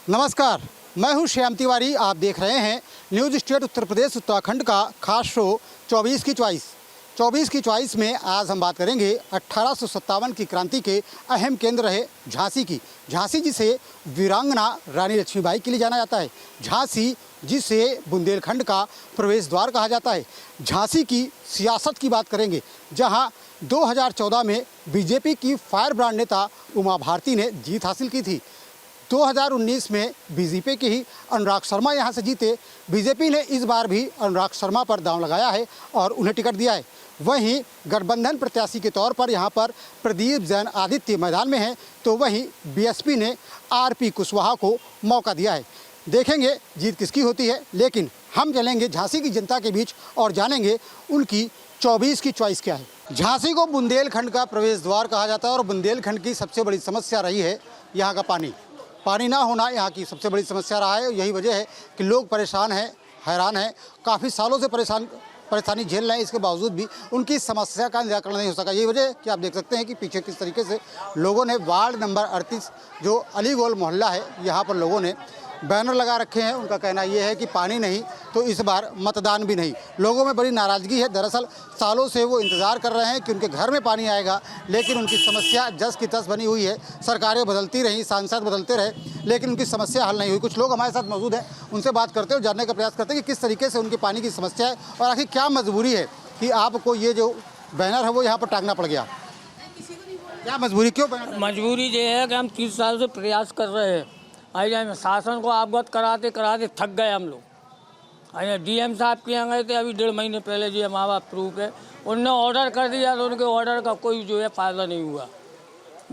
नमस्कार, मैं हूं श्याम तिवारी। आप देख रहे हैं न्यूज़ स्टेट उत्तर प्रदेश उत्तराखंड का खास शो 24 की चॉइस। 24 की चॉइस में आज हम बात करेंगे 1857 की क्रांति के अहम केंद्र रहे झांसी की। झांसी जिसे वीरांगना रानी लक्ष्मीबाई के लिए जाना जाता है, झांसी जिसे बुंदेलखंड का प्रवेश द्वार कहा जाता है। झांसी की सियासत की बात करेंगे, जहां 2014 में बीजेपी की फायर ब्रांड नेता उमा भारती ने जीत हासिल की थी। 2019 में बीजेपी के ही अनुराग शर्मा यहां से जीते। बीजेपी ने इस बार भी अनुराग शर्मा पर दांव लगाया है और उन्हें टिकट दिया है। वहीं गठबंधन प्रत्याशी के तौर पर यहां पर प्रदीप जैन आदित्य मैदान में हैं, तो वहीं बीएसपी ने आरपी कुशवाहा को मौका दिया है। देखेंगे जीत किसकी होती है, लेकिन हम चलेंगे झांसी की जनता के बीच और जानेंगे उनकी 24 की चॉइस क्या है। झांसी को बुंदेलखंड का प्रवेश द्वार कहा जाता है और बुंदेलखंड की सबसे बड़ी समस्या रही है यहाँ का पानी ना होना यहाँ की सबसे बड़ी समस्या रहा है। यही वजह है कि लोग परेशान हैं, हैरान हैं, काफ़ी सालों से परेशानी झेल रहे हैं। इसके बावजूद भी उनकी समस्या का निराकरण नहीं हो सका। यही वजह है कि आप देख सकते हैं कि पीछे किस तरीके से लोगों ने वार्ड नंबर 38 जो अलीगोल मोहल्ला है, यहाँ पर लोगों ने बैनर लगा रखे हैं। उनका कहना ये है कि पानी नहीं तो इस बार मतदान भी नहीं। लोगों में बड़ी नाराज़गी है। दरअसल सालों से वो इंतज़ार कर रहे हैं कि उनके घर में पानी आएगा, लेकिन उनकी समस्या जस की तस बनी हुई है। सरकारें बदलती रहीं, सांसद बदलते रहे, लेकिन उनकी समस्या हल नहीं हुई। कुछ लोग हमारे साथ मौजूद हैं, उनसे बात करते हैं और जानने का प्रयास करते हैं कि किस तरीके से उनकी पानी की समस्या है और आखिर क्या मजबूरी है कि आपको ये जो बैनर है वो यहाँ पर टांगना पड़ गया। क्या मजबूरी, क्यों बैनर? मजबूरी ये है कि हम 30 साल से प्रयास कर रहे हैं। आई शासन को अवगत कराते कराते थक गए हम लोग। आई डीएम साहब के यहाँ गए थे अभी 1.5 महीने पहले, जी हमारे पास प्रूफ है। उनने ऑर्डर कर दिया तो उनके ऑर्डर का कोई जो है फ़ायदा नहीं हुआ।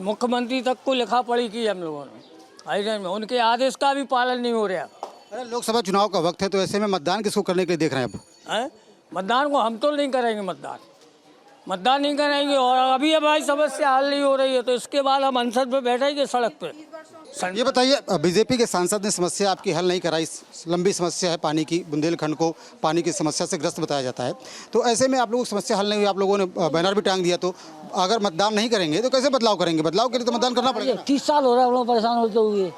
मुख्यमंत्री तक को लिखा पढ़ी की हम लोगों ने, आई उनके आदेश का भी पालन नहीं हो रहा। अरे लोकसभा चुनाव का वक्त है, तो ऐसे में मतदान किसको करने के लिए देख रहे हैं अब? मतदान को हम तो नहीं करेंगे, मतदान नहीं करेंगे। और अभी हमारी समस्या हल नहीं हो रही है तो इसके बाद हम अनशन पे बैठेंगे सड़क पे। ये बताइए, बीजेपी के सांसद ने समस्या आपकी हल नहीं कराई। लंबी समस्या है पानी की, बुंदेलखंड को पानी की समस्या से ग्रस्त बताया जाता है, तो ऐसे में आप लोगों की समस्या हल नहीं हुई, आप लोगों ने बैनर भी टांग दिया, तो अगर मतदान नहीं करेंगे तो कैसे बदलाव करेंगे? बदलाव के लिए तो मतदान करना पड़ेगा। 30 साल हो रहा है हम लोग परेशान होते हुए।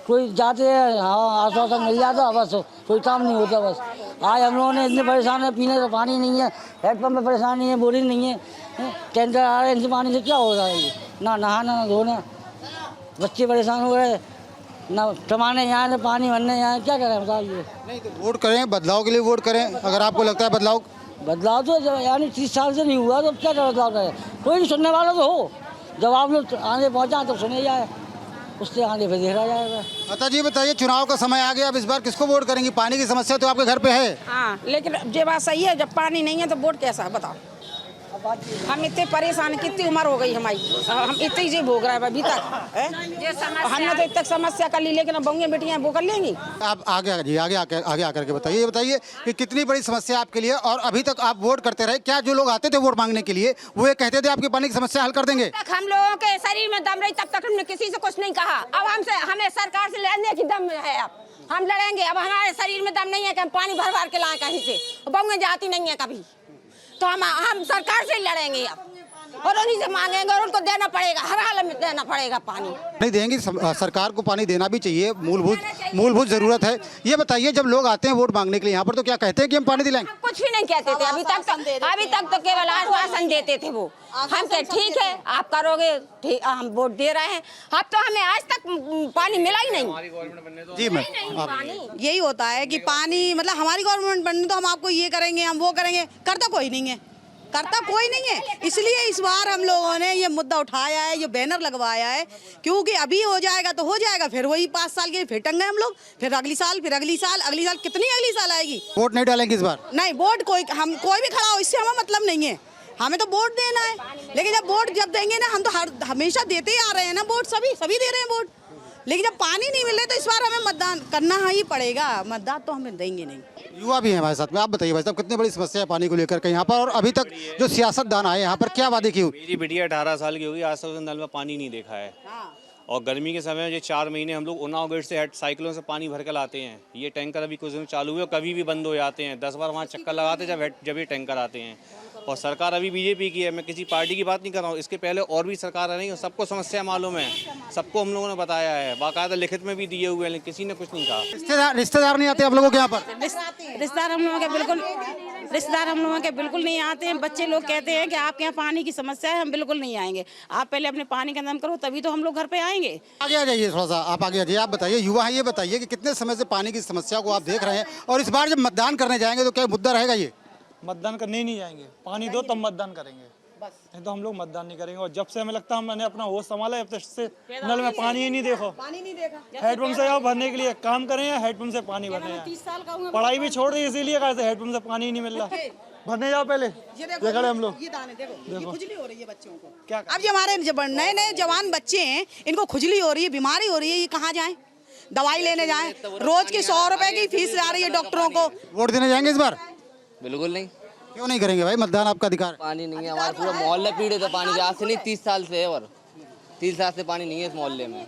कोई जाते हैं, हाँ आश्वासन मिल जाता, बस कोई काम नहीं होता। बस आज हम लोगों ने इतने परेशान है, पीने का पानी नहीं है, हेडपम्प में परेशानी है, बोरिंग नहीं है, टेंडर आ रहे हैं, इनसे पानी से क्या हो रहा है? ये ना नहाना ना धोना, बच्चे परेशान हो रहे हैं, ना टमाने यहाँ ना पानी भरने यहाँ, क्या करें बताइए? नहीं तो वोट करें, बदलाव के लिए वोट करें। अगर आपको लगता है बदलाव तो यानी 30 साल से नहीं हुआ तो क्या बदलाव करें? कोई नहीं सुनने वाला तो हो। जब आप लोग आगे पहुँचा तो सुने जाए, उससे आगे फिर देखा जाएगा। माता जी बताइए, चुनाव का समय आ गया, अब इस बार किसको वोट करेंगी? पानी की समस्या तो आपके घर पे है। हाँ, लेकिन ये बात सही है, जब पानी नहीं है तो वोट कैसा है बताओ? हम इतने परेशान हैं, कितनी उम्र हो गई हमारी, हम इतनी जी भोग रहे हैं अभी तक। हमने तो इतनी समस्या कर ली, लेकिन अब बहूएं बेटियां वो कर लेंगी। आप आगे आकर के बताइए। ये बताइए कि कितनी बड़ी समस्या आपके लिए, और अभी तक आप वोट करते रहे। क्या जो लोग आते थे वोट मांगने के लिए वो ये कहते थे आपकी पानी की समस्या हल कर देंगे? तक हम लोगों के शरीर में दम रही, तब तक हमने किसी से कुछ नहीं कहा। अब हमें सरकार से लड़ने की दम है। अब हम लड़ेंगे। अब हमारे शरीर में दम नहीं है कि हम पानी भर भर के लाएं कहीं से। बहूएं जाती नहीं है कभी, तो हम सरकार से लड़ेंगे अब, और उन्हीं से मांगेंगे और उनको देना पड़ेगा, हर हाल में देना पड़ेगा। पानी नहीं देंगी, सरकार को पानी देना भी चाहिए, मूलभूत जरूरत है। ये बताइए, जब लोग आते हैं वोट मांगने के लिए यहाँ पर, तो क्या कहते हैं कि हम पानी दिलाएंगे? हम कुछ भी नहीं कहते थे अभी तक तो केवल आश्वासन देते थे वो। हम कहे ठीक है आप करोगे, ठीक, हम वोट दे रहे हैं। अब तो हमें आज तक पानी मिला ही नहीं। जी मैं यही होता है कि पानी मतलब हमारी गवर्नमेंट बनने तो हम आपको ये करेंगे, हम वो करेंगे, करता कोई नहीं है। इसलिए इस बार हम लोगों ने ये मुद्दा उठाया है, ये बैनर लगवाया है, क्योंकि अभी हो जाएगा तो हो जाएगा, फिर वही 5 साल के फिर टंगे हम लोग, फिर अगली साल कितनी अगली साल आएगी? वोट नहीं डालेंगे इस बार? नहीं, वोट कोई भी खड़ा हो, इससे हमें मतलब नहीं है। हमें तो वोट देना है, लेकिन जब देंगे ना, हम तो हमेशा देते ही आ रहे हैं ना वोट, सभी दे रहे हैं वोट, लेकिन जब पानी नहीं मिल रहा तो इस बार हमें मतदान करना ही पड़ेगा। मतदान तो हमें देंगे नहीं। युवा भी हैं हमारे साथ में। आप बताइए भाई साहब, कितनी बड़ी समस्या है पानी को लेकर के यहाँ पर, और अभी तक जो सियासतदान आए यहाँ पर क्या वादे किए? मेरी बिटिया 18 साल की होगी, आज तक नल में पानी नहीं देखा है। और गर्मी के समय ये 4 महीने हम लोग उन्नाव गेट से साइकिलों से पानी भर कर लाते हैं। ये टैंकर अभी कुछ दिन चालू हुए, कभी भी बंद हो जाते हैं। 10 बार वहाँ चक्कर लगाते जब ये टैंकर आते हैं। और सरकार अभी बीजेपी की है, मैं किसी पार्टी की बात नहीं कर रहा हूँ, इसके पहले और भी सरकार रही है, सबको समस्या मालूम है, सबको हम लोगों ने बताया है, बाकायदा लिखित में भी दिए हुए हैं, लेकिन किसी ने कुछ नहीं कहा। रिश्तेदार नहीं आते आप लोगों के यहाँ पर? रिश्तेदार हम लोगों के बिल्कुल नहीं आते हैं। बच्चे लोग कहते हैं कि आपके यहाँ पानी की समस्या है, हम बिल्कुल नहीं आएंगे। आप पहले अपने पानी का इंतजाम करो, तभी तो हम लोग घर पे आएंगे। आगे आ जाइए थोड़ा सा, आप आगे आ जाइए। आप बताइए, युवा हैं, ये बताइए कि कितने समय से पानी की समस्या को आप देख रहे हैं, और इस बार जब मतदान करने जाएंगे तो क्या मुद्दा रहेगा ये? मतदान करने ही नहीं जाएंगे, पानी दो तब मतदान करेंगे, नहीं तो हम लोग मतदान नहीं करेंगे। और जब से हमें लगता है मैंने अपना होश संभाला, जब से नल में पानी ही नहीं देखो, हेडपंप से भरने के लिए काम करें या हेडपंप से पानी भरने जाए। पढ़ाई भी छोड़ दी इसीलिए, हेडपंप से पानी ही नहीं मिल रहा। भरने जाओ पहले, देखो हम लोग, ये दाने देखो, खुजली हो रही है बच्चों को। क्या अब जो हमारे नए नए जवान बच्चे हैं, इनको खुजली हो रही है, बीमारी हो रही है, ये कहाँ जाएं? दवाई लेने जाएं? रोज की 100 रुपए की फीस जा रही है डॉक्टरों को। वोट देने जाएंगे इस बार? बिल्कुल नहीं। क्यों नहीं करेंगे भाई? मतदान आपका अधिकार है। पानी नहीं है, हमारा पूरा मोहल्ला पीड़ित है पानी से, आज से नहीं 30 साल से है, और 30 साल से पानी नहीं है इस मोहल्ले में।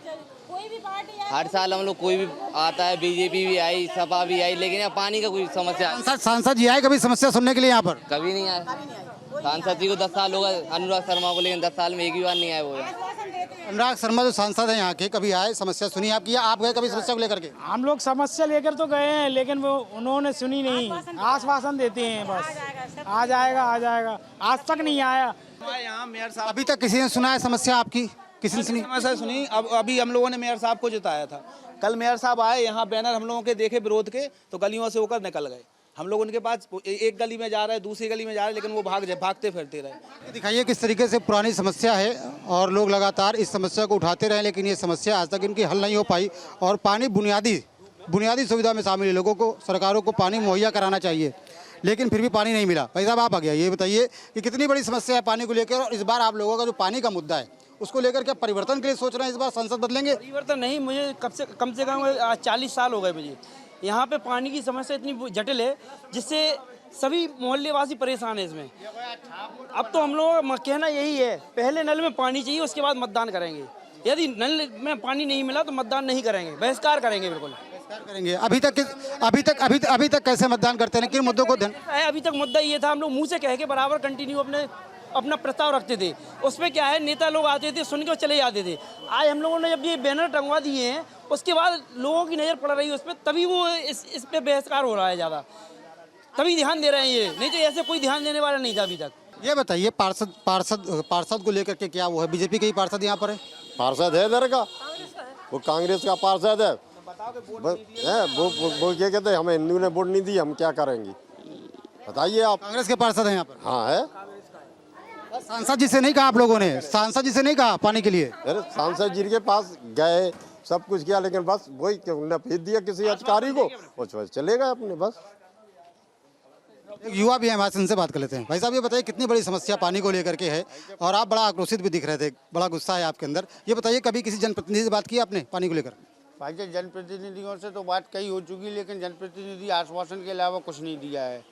हर साल हम लोग, कोई भी आता है, बीजेपी भी आई, सपा भी आई, लेकिन यहाँ पानी का कोई समस्या। सांसद जी आए कभी समस्या सुनने के लिए यहाँ पर? कभी नहीं आए। सांसद जी को 10 साल होगा, अनुराग शर्मा को, लेकिन 10 साल में एक भी बार नहीं आए वो यहाँ। अनुराग शर्मा जो सांसद हैं यहाँ के, कभी आए, समस्या सुनी आपकी, या आप गए कभी समस्या को लेकर के? हम लोग समस्या लेकर तो गए हैं, लेकिन वो उन्होंने सुनी नहीं। आश्वासन देते हैं बस, आ जाएगा आ जाएगा, आज तक नहीं आया। यहाँ मेयर साहब, अभी तक किसी ने सुना है समस्या आपकी? किसी ने सुनी? समस्या सुनी, अब अभी हम लोगों ने मेयर साहब को जिताया था। कल मेयर साहब आए, यहाँ बैनर हम लोगों के देखे विरोध के, तो गलियों से होकर निकल गए। हम लोग उनके पास, एक गली में जा रहे हैं, दूसरी गली में जा रहे हैं, लेकिन वो भागते फिरते रहे। दिखाइए किस तरीके से पुरानी समस्या है, और लोग लगातार इस समस्या को उठाते रहे, लेकिन ये समस्या आज तक इनकी हल नहीं हो पाई। और पानी बुनियादी सुविधा में शामिल है, लोगों को, सरकारों को पानी मुहैया कराना चाहिए, लेकिन फिर भी पानी नहीं मिला। भाई साहब, आप आ गया, ये बताइए कि कितनी बड़ी समस्या है पानी को लेकर, और इस बार आप लोगों का जो पानी का मुद्दा है उसको लेकर क्या परिवर्तन के लिए सोच रहे हैं? इस बार संसद बदलेंगे? परिवर्तन नहीं, मुझे कम से कम 40 साल हो गए मुझे। यहाँ पे पानी की समस्या इतनी जटिल है, जिससे सभी मोहल्लेवासी परेशान है इसमें। अब तो हम लोग कहना यही है, पहले नल में पानी चाहिए, उसके बाद मतदान करेंगे। यदि नल में पानी नहीं मिला तो मतदान नहीं करेंगे, बहिष्कार करेंगे, बिल्कुल करेंगे। अभी तक कैसे मतदान करते हैं, किन मुद्दों को ध्यान? अभी तक मुद्दा ये था, हम लोग मुँह से कह के बराबर कंटिन्यू अपना प्रस्ताव रखते थे। उसमें क्या है, नेता लोग आते थे, सुन के चले जाते थे। आज हम लोगों ने जब ये बैनर टंगवा दिए हैं, उसके बाद लोगों की नज़र पड़ रही है उस पर, तभी वो इस पे बहिष्कार हो रहा है ज़्यादा, तभी ध्यान दे रहे हैं ये, नहीं तो ऐसे कोई ध्यान देने वाला नहीं था अभी तक। ये बताइए, पार्षद को लेकर के क्या वो है? बीजेपी के ही पार्षद यहाँ पर है? पार्षद है इधर का, वो कांग्रेस का पार्षद है। वो क्या कहते हैं, हमें हिंदू ने वोट नहीं दी, हम क्या करेंगे बताइए आप? कांग्रेस के पार्षद हैं यहाँ पर? हाँ है। सांसद जी से नहीं कहा आप लोगों ने? सांसद जी से नहीं कहा पानी के लिए? अरे सांसद जी के पास गए, सब कुछ किया, लेकिन बस वही भेज दिया किसी अधिकारी को, वो चले गए अपने। बस एक युवा भी है हमारे, उनसे बात कर लेते हैं। भाई साहब, ये बताइए कितनी बड़ी समस्या पानी को लेकर के है, और आप बड़ा आक्रोशित भी दिख रहे थे, बड़ा गुस्सा है आपके अंदर। ये बताइए, कभी किसी जनप्रतिनिधि से बात की आपने पानी को लेकर? भाई जी, जनप्रतिनिधियों से तो बात कई हो चुकी, लेकिन जनप्रतिनिधि आश्वासन के अलावा कुछ नहीं दिया है।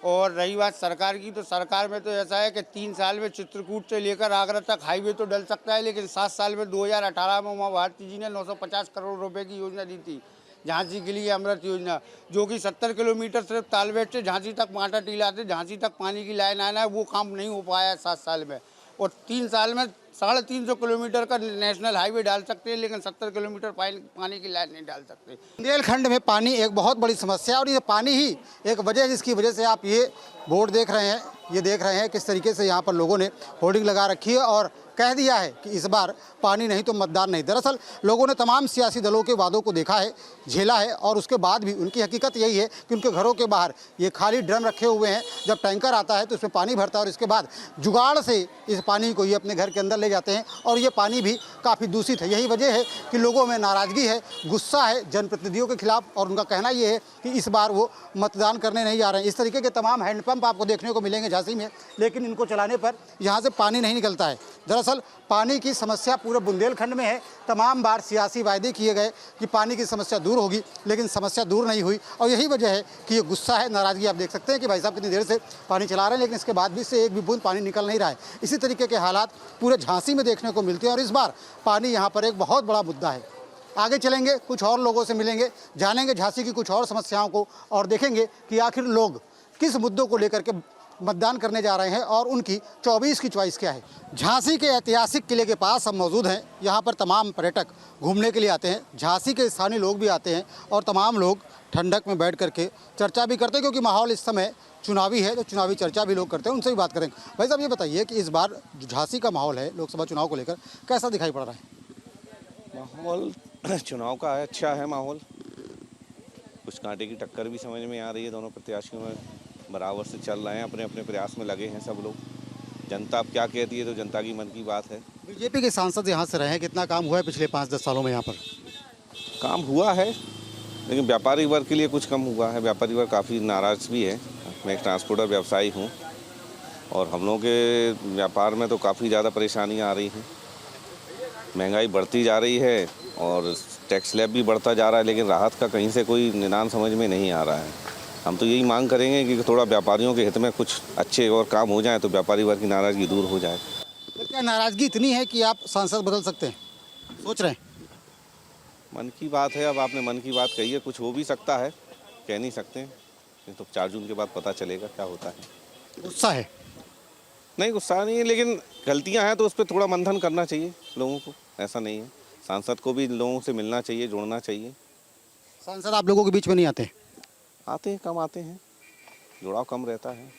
और रही बात सरकार की, तो सरकार में तो ऐसा है कि 3 साल में चित्रकूट से लेकर आगरा तक हाईवे तो डल सकता है, लेकिन 7 साल में 2018 में उमा भारती जी ने 950 करोड़ रुपए की योजना दी थी, झांसी के लिए अमृत योजना, जो कि 70 किलोमीटर सिर्फ तालबेट से झांसी तक माटा टीला से झांसी तक पानी की लाइन आना है, वो काम नहीं हो पाया है 7 साल में। और 3 साल में 350 किलोमीटर का नेशनल हाईवे डाल सकते हैं, लेकिन 70 किलोमीटर पानी की लाइन नहीं डाल सकते। बुंदेलखंड में पानी एक बहुत बड़ी समस्या है, और ये पानी ही एक वजह है जिसकी वजह से आप ये बोर्ड देख रहे हैं, ये देख रहे हैं किस तरीके से यहाँ पर लोगों ने होर्डिंग लगा रखी है और कह दिया है कि इस बार पानी नहीं तो मतदान नहीं। दरअसल लोगों ने तमाम सियासी दलों के वादों को देखा है, झेला है, और उसके बाद भी उनकी हकीकत यही है कि उनके घरों के बाहर ये खाली ड्रम रखे हुए हैं। जब टैंकर आता है तो उसमें पानी भरता है, और इसके बाद जुगाड़ से इस पानी को ये अपने घर के अंदर ले जाते हैं, और ये पानी भी काफ़ी दूषित है। यही वजह है कि लोगों में नाराज़गी है, गुस्सा है जनप्रतिनिधियों के खिलाफ, और उनका कहना ये है कि इस बार वो मतदान करने नहीं जा रहे हैं। इस तरीके के तमाम हैंडपंप आपको देखने को मिलेंगे झांसी में, लेकिन इनको चलाने पर यहाँ से पानी नहीं निकलता है। दरअसल पानी की समस्या पूरे बुंदेलखंड में है। तमाम बार सियासी वायदे किए गए कि पानी की समस्या दूर होगी, लेकिन समस्या दूर नहीं हुई, और यही वजह है कि ये गुस्सा है, नाराज़गी। आप देख सकते हैं कि भाई साहब कितनी देर से पानी चला रहे हैं, लेकिन इसके बाद भी से एक भी बूंद पानी निकल नहीं रहा है। इसी तरीके के हालात पूरे झांसी में देखने को मिलते हैं, और इस बार पानी यहाँ पर एक बहुत बड़ा मुद्दा है। आगे चलेंगे, कुछ और लोगों से मिलेंगे, जानेंगे झांसी की कुछ और समस्याओं को, और देखेंगे कि आखिर लोग किस मुद्दों को लेकर के मतदान करने जा रहे हैं और उनकी 24 की चॉइस क्या है। झांसी के ऐतिहासिक किले के पास हम मौजूद हैं। यहाँ पर तमाम पर्यटक घूमने के लिए आते हैं, झांसी के स्थानीय लोग भी आते हैं और तमाम लोग ठंडक में बैठ करके चर्चा भी करते हैं, क्योंकि माहौल इस समय चुनावी है तो चुनावी चर्चा भी लोग करते हैं। उनसे भी बात करेंगे। भाई साहब, ये बताइए कि इस बार जो झांसी का माहौल है लोकसभा चुनाव को लेकर कैसा दिखाई पड़ रहा है? माहौल चुनाव का है, अच्छा है माहौल। कुछ कांटे की टक्कर भी समझ में आ रही है, दोनों प्रत्याशियों में बराबर से चल रहे हैं, अपने अपने प्रयास में लगे हैं सब लोग। जनता अब क्या कहती है तो जनता की मन की बात है। बीजेपी के सांसद यहाँ से रहे हैं, कितना काम हुआ है पिछले 5-10 सालों में यहाँ पर? काम हुआ है, लेकिन व्यापारी वर्ग के लिए कुछ कम हुआ है। व्यापारी वर्ग काफ़ी नाराज़ भी है। मैं एक ट्रांसपोर्टर व्यवसायी हूँ और हम लोगों के व्यापार में तो काफ़ी ज़्यादा परेशानियाँ आ रही हैं। महंगाई बढ़ती जा रही है और टैक्स स्लैब भी बढ़ता जा रहा है, लेकिन राहत का कहीं से कोई निदान समझ में नहीं आ रहा है। हम तो यही मांग करेंगे कि थोड़ा व्यापारियों के हित में कुछ अच्छे और काम हो जाए तो व्यापारी वर्ग की नाराज़गी दूर हो जाए। तो क्या नाराज़गी इतनी है कि आप सांसद बदल सकते हैं, सोच रहे हैं? मन की बात है, अब आपने मन की बात कही है, कुछ हो भी सकता है, कह नहीं सकते। तो 4 जून के बाद पता चलेगा क्या होता है। गुस्सा है? नहीं, गुस्सा नहीं है, लेकिन गलतियां हैं तो उस पर थोड़ा मंथन करना चाहिए लोगों को। ऐसा नहीं है, सांसद को भी लोगों से मिलना चाहिए, जोड़ना चाहिए। सांसद आप लोगों के बीच में नहीं आते? आते हैं, कम आते हैं, जुड़ाव कम रहता है।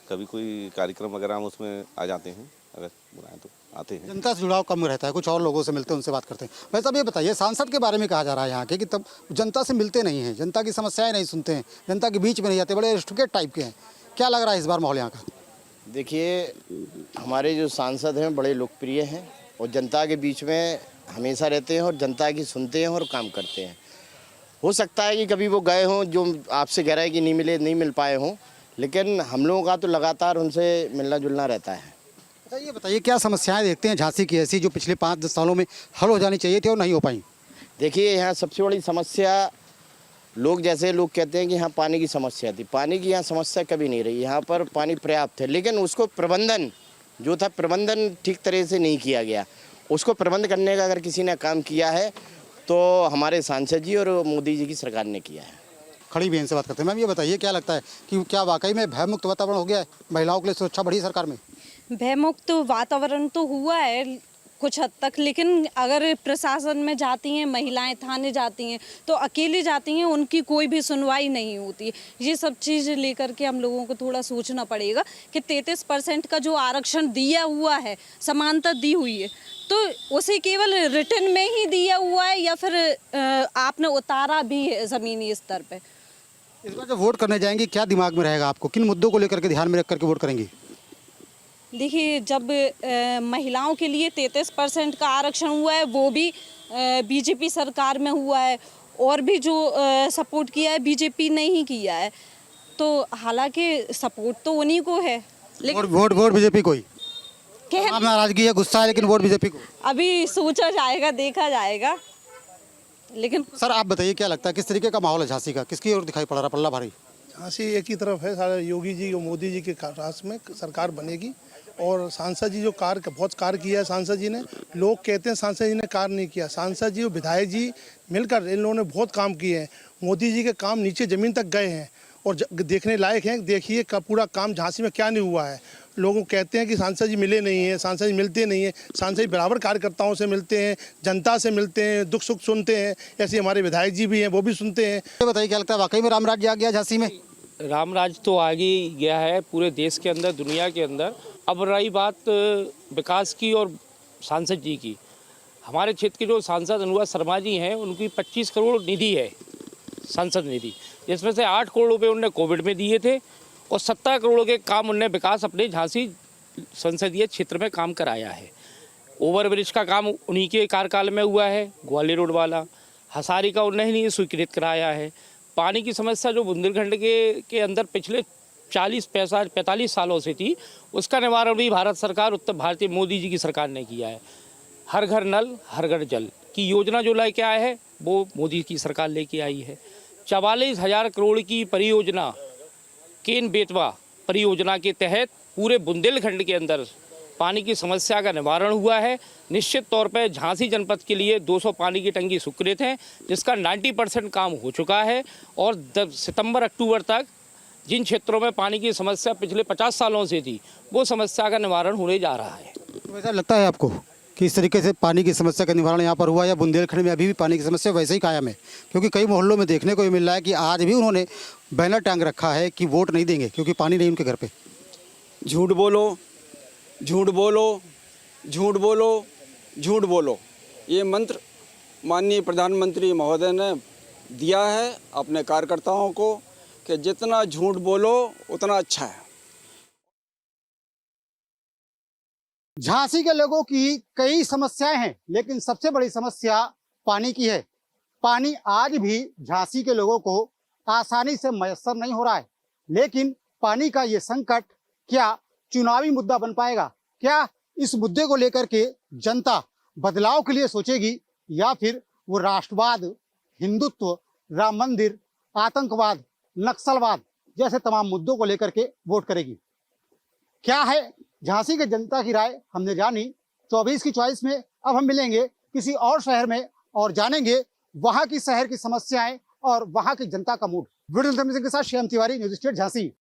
कभी कोई कार्यक्रम वगैरह हम उसमें आ जाते हैं, अगर बुलाएं तो आते हैं। जनता से जुड़ाव कम रहता है, कुछ और लोगों से मिलते हैं, उनसे बात करते हैं। वैसे अब ये बताइए, सांसद के बारे में कहा जा रहा है यहाँ के कि तब जनता से मिलते नहीं हैं, जनता की समस्याएं नहीं सुनते हैं, जनता के बीच में नहीं आते, बड़े एस्टुकेट टाइप के हैं। क्या लग रहा है इस बार माहौल यहाँ का? देखिए, हमारे जो सांसद हैं बड़े लोकप्रिय हैं और जनता के बीच में हमेशा रहते हैं और जनता की सुनते हैं और काम करते हैं। हो सकता है कि कभी वो गए हों, जो आपसे कह रहा है कि नहीं मिल पाए हों, लेकिन हम लोगों का तो लगातार उनसे मिलना जुलना रहता है। अच्छा, ये बताइए क्या समस्याएं देखते हैं झांसी की ऐसी जो पिछले 5-10 सालों में हल हो जानी चाहिए थी और नहीं हो पाई? देखिए, यहाँ सबसे बड़ी समस्या लोग कहते हैं कि यहाँ पानी की समस्या थी। पानी की यहाँ समस्या कभी नहीं रही, यहाँ पर पानी पर्याप्त है, लेकिन उसको प्रबंधन ठीक तरह से नहीं किया गया। उसको प्रबंध करने का अगर किसी ने काम किया है तो हमारे सांसद जी और मोदी जी की सरकार ने किया है। खड़ी बहन से बात करते हैं। मैम, ये बताइए क्या लगता है कि क्या वाकई में भयमुक्त वातावरण हो गया है? महिलाओं के लिए सुरक्षा बढ़ी सरकार में? भयमुक्त वातावरण तो हुआ है कुछ हद तक, लेकिन अगर प्रशासन में जाती हैं महिलाएं, थाने जाती हैं तो अकेली जाती हैं, उनकी कोई भी सुनवाई नहीं होती। ये सब चीज़ लेकर के हम लोगों को थोड़ा सोचना पड़ेगा कि 33% का जो आरक्षण दिया हुआ है, समानता दी हुई है, तो उसे केवल रिटर्न में ही दिया हुआ है या फिर आपने उतारा भी है ज़मीनी स्तर पे? इस बार जब वोट करने जाएंगे क्या दिमाग में रहेगा आपको? किन मुद्दों को लेकर के ध्यान में रख करके वोट करेंगी? देखिए, जब महिलाओं के लिए 33% का आरक्षण हुआ है, वो भी बीजेपी सरकार में हुआ है, और भी जो सपोर्ट किया है बीजेपी ने ही किया है, तो हालांकि सपोर्ट तो उन्हीं को है, लेकिन वोट बीजेपी को ही। आप नाराजगी है, गुस्सा है, लेकिन वोट बीजेपी को? अभी सोचा जाएगा, देखा जाएगा। लेकिन सर, आप बताइए क्या लगता है किस तरीके का माहौल है झांसी का? किसकी ओर दिखाई पड़ रहा, पल्ला भारी? झांसी एक ही तरफ है, सारे योगी जी और मोदी जी के राज में सरकार बनेगी। और सांसद जी जो बहुत कार्य किया है सांसद जी ने। लोग कहते हैं सांसद जी ने कार्य नहीं किया, सांसद जी और विधायक जी मिलकर इन लोगों ने बहुत काम किए हैं। मोदी जी के काम नीचे ज़मीन तक गए हैं और देखने लायक हैं। देखिए पूरा काम झांसी में क्या नहीं हुआ है। लोगों कहते हैं कि सांसद जी मिले नहीं हैं, सांसद जी मिलते नहीं हैं। सांसद जी बराबर कार्यकर्ताओं से मिलते हैं, जनता से मिलते हैं, दुख सुख सुनते हैं। ऐसे हमारे विधायक जी भी हैं, वो भी सुनते हैं। बताइए क्या लगता है वाकई में रामराज आ गया झांसी में? रामराज तो आ गया है पूरे देश के अंदर, दुनिया के अंदर। अब रही बात विकास की और सांसद जी की, हमारे क्षेत्र के जो सांसद अनुराग शर्मा जी हैं, उनकी 25 करोड़ निधि है, सांसद निधि, जिसमें से 8 करोड़ रुपए उन्होंने कोविड में दिए थे और 17 करोड़ के काम उन्होंने विकास अपने झांसी संसदीय क्षेत्र में काम कराया है। ओवरब्रिज का काम उन्हीं के कार्यकाल में हुआ है, ग्वालियर रोड वाला। हसारी का उन्होंने ही स्वीकृत कराया है। पानी की समस्या जो बुंदेलखंड के अंदर पिछले 40-45 सालों से थी, उसका निवारण भी भारत सरकार, उत्तर भारतीय मोदी जी की सरकार ने किया है। हर घर नल हर घर जल की योजना जो लेके आए हैं, वो मोदी की सरकार लेके आई है। 44,000 करोड़ की परियोजना, केन बेतवा परियोजना के तहत पूरे बुंदेलखंड के अंदर पानी की समस्या का निवारण हुआ है। निश्चित तौर पर झांसी जनपद के लिए 200 पानी की टंकी स्वीकृत हैं, जिसका 90% काम हो चुका है और सितंबर अक्टूबर तक जिन क्षेत्रों में पानी की समस्या पिछले 50 सालों से थी, वो समस्या का निवारण होने जा रहा है। तो ऐसा लगता है आपको कि इस तरीके से पानी की समस्या का निवारण यहाँ पर हुआ, या बुंदेलखंड में अभी भी पानी की समस्या वैसे ही कायम है? क्योंकि कई मोहल्लों में देखने को ये मिल रहा है कि आज भी उन्होंने बैनर टांग रखा है कि वोट नहीं देंगे क्योंकि पानी नहीं उनके घर पे। झूठ बोलो, झूठ बोलो, झूठ बोलो, झूठ बोलो, ये मंत्र माननीय प्रधानमंत्री महोदय ने दिया है अपने कार्यकर्ताओं को कि जितना झूठ बोलो उतना अच्छा है। झांसी के लोगों की कई समस्याएं हैं, लेकिन सबसे बड़ी समस्या पानी की है। पानी आज भी झांसी के लोगों को आसानी से मयस्सर नहीं हो रहा है, लेकिन पानी का ये संकट क्या चुनावी मुद्दा बन पाएगा? क्या इस मुद्दे को लेकर के जनता बदलाव के लिए सोचेगी, या फिर वो राष्ट्रवाद, हिंदुत्व, राम मंदिर, आतंकवाद, नक्सलवाद जैसे तमाम मुद्दों को लेकर के वोट करेगी? क्या है झांसी के जनता की राय, हमने जानी 24 की चॉइस में। अब हम मिलेंगे किसी और शहर में और जानेंगे वहां की शहर की समस्याएं और वहां की जनता का मूड। वीडियो के साथ श्याम तिवारी, न्यूज़ स्टेट झांसी।